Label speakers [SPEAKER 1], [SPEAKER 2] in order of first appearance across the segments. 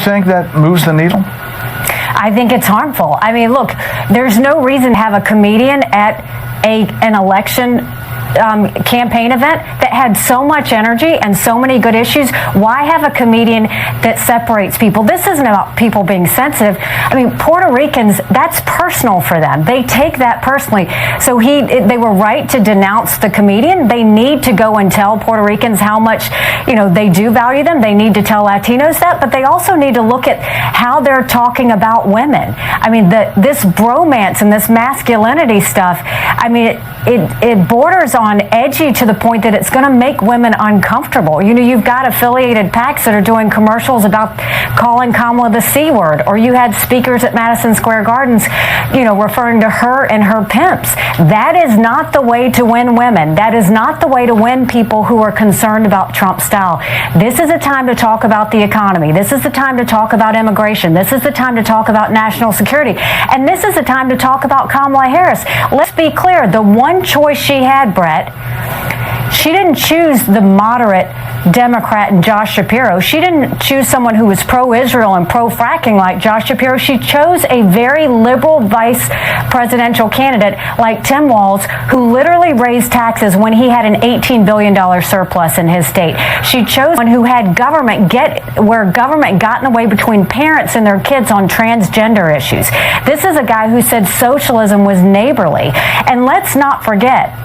[SPEAKER 1] think that moves the needle?
[SPEAKER 2] I think it's harmful. I mean, look, there's no reason to have a comedian at an election campaign event that had so much energy and so many good issues. Why have a comedian that separates people? This isn't about people being sensitive. I mean, Puerto Ricans, that's personal for them. They take that personally. So they were right to denounce the comedian. They need to go and tell Puerto Ricans how much, they do value them. They need to tell Latinos that, but they also need to look at how they're talking about women. I mean, this bromance and this masculinity stuff, I mean, it borders on edgy to the point that it's going to make women uncomfortable. You've got affiliated PACs that are doing commercials about calling Kamala the C word, or you had speakers at Madison Square Gardens, referring to her and her pimps. That is not the way to win women. That is not the way to win people who are concerned about Trump style. This is a time to talk about the economy. This is the time to talk about immigration. This is the time to talk about national security. And this is the time to talk about Kamala Harris. Let's be clear. The one choice she had, Brett, she didn't choose the moderate Democrat and Josh Shapiro. She didn't choose someone who was pro-Israel and pro-fracking like Josh Shapiro. She chose a very liberal vice presidential candidate like Tim Walz, who literally raised taxes when he had an $18 billion surplus in his state. She chose one who had government where government got in the way between parents and their kids on transgender issues. This is a guy who said socialism was neighborly. And let's not forget,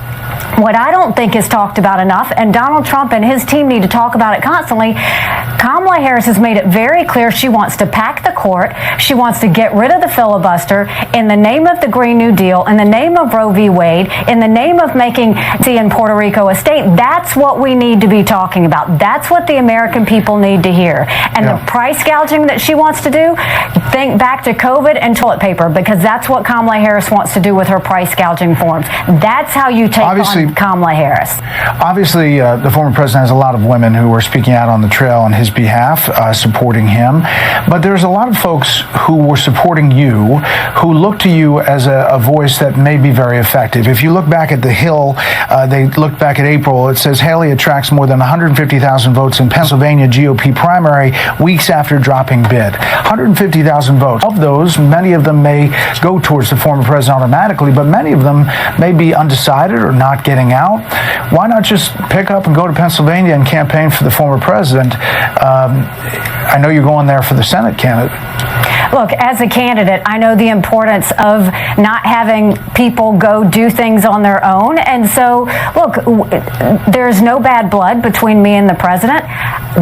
[SPEAKER 2] what I don't think is talked about enough, and Donald Trump and his team need to talk about it constantly, Kamala Harris has made it very clear she wants to pack the court. She wants to get rid of the filibuster in the name of the Green New Deal, in the name of Roe v. Wade, in the name of making in Puerto Rico a state. That's what we need to be talking about. That's what the American people need to hear. And the price gouging that she wants to do, think back to COVID and toilet paper, because that's what Kamala Harris wants to do with her price gouging forms. That's how you take on Kamala Harris.
[SPEAKER 1] Obviously, the former president has a lot of women who were speaking out on the trail on his behalf, supporting him. But there's a lot of folks who were supporting you, who look to you as a voice that may be very effective. If you look back at The Hill, they looked back at April, it says Haley attracts more than 150,000 votes in Pennsylvania GOP primary weeks after dropping bid. 150,000 votes. Of those, many of them may go towards the former president automatically, but many of them may be undecided or not getting out. Why not just pick up and go to Pennsylvania and campaign for the former president? I know you're going there for the Senate candidate.
[SPEAKER 2] Look, as a candidate, I know the importance of not having people go do things on their own. And so, look, there's no bad blood between me and the president.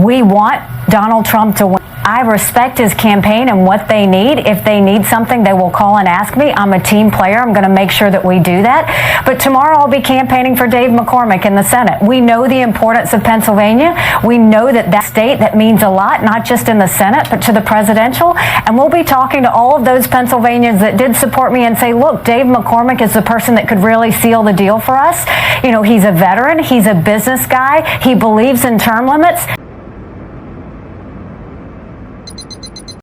[SPEAKER 2] We want Donald Trump to win. I respect his campaign and what they need. If they need something, they will call and ask me. I'm a team player. I'm going to make sure that we do that. But tomorrow I'll be campaigning for Dave McCormick in the Senate. We know the importance of Pennsylvania. We know that state, that means a lot, not just in the Senate, but to the presidential. And we'll be talking to all of those Pennsylvanians that did support me and say, look, Dave McCormick is the person that could really seal the deal for us. He's a veteran. He's a business guy. He believes in term limits.